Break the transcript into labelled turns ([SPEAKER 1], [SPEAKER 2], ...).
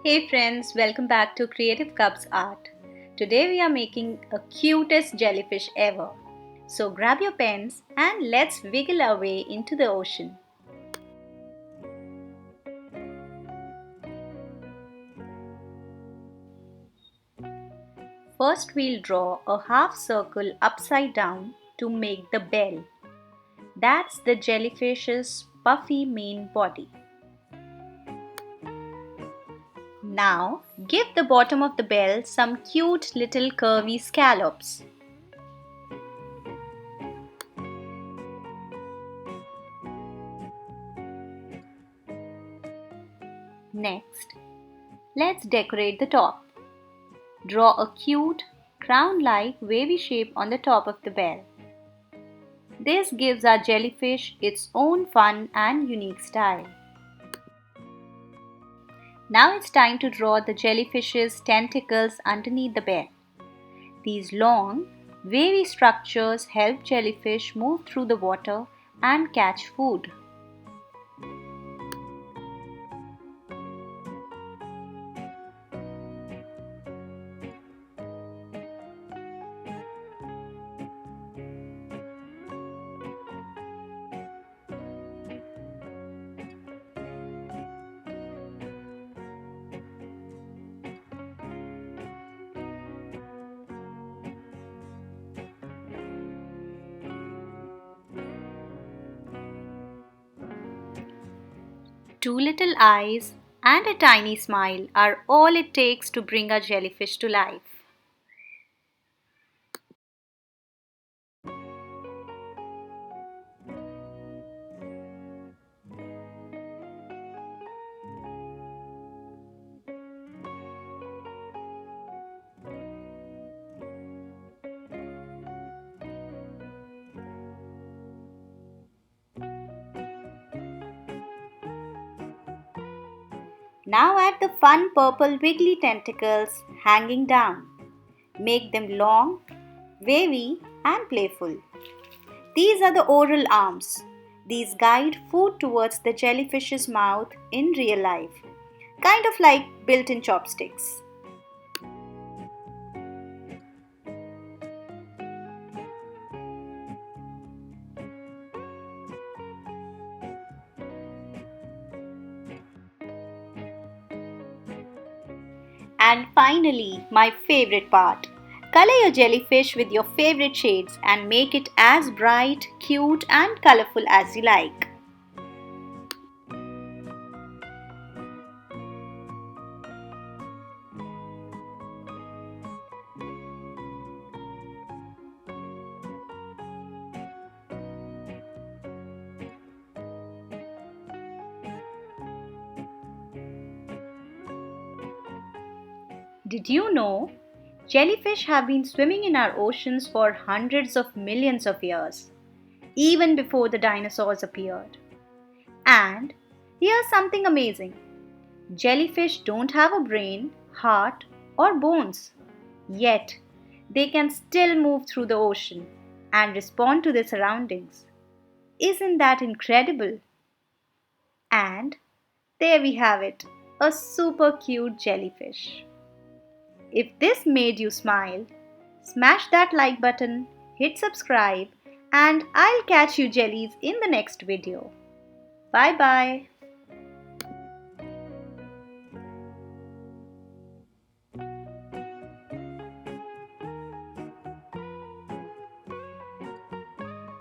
[SPEAKER 1] Hey friends, welcome back to Creative Cups Art. Today we are making a cutest jellyfish ever. So grab your pens and let's wiggle our way into the ocean. First we'll draw a half circle upside down to make the bell. That's the jellyfish's puffy main body. Now give the bottom of the bell some cute little curvy scallops. Next, let's decorate the top. Draw a cute, crown-like wavy shape on the top of the bell. This gives our jellyfish its own fun and unique style. Now it's time to draw the jellyfish's tentacles underneath the bell. These long, wavy structures help jellyfish move through the water and catch food. Two little eyes and a tiny smile are all it takes to bring a jellyfish to life. Now add the fun purple wiggly tentacles hanging down. Make them long, wavy and playful. These are the oral arms. These guide food towards the jellyfish's mouth in real life, kind of like built-in chopsticks. And finally, my favorite part. Color your jellyfish with your favorite shades and make it as bright, cute and colorful as you like. Did you know? Jellyfish have been swimming in our oceans for hundreds of millions of years, even before the dinosaurs appeared. And here's something amazing. Jellyfish don't have a brain, heart, or bones. Yet, they can still move through the ocean and respond to their surroundings. Isn't that incredible? And there we have it, a super cute jellyfish. If this made you smile, smash that like button, hit subscribe, and I'll catch you jellies in the next video. Bye bye.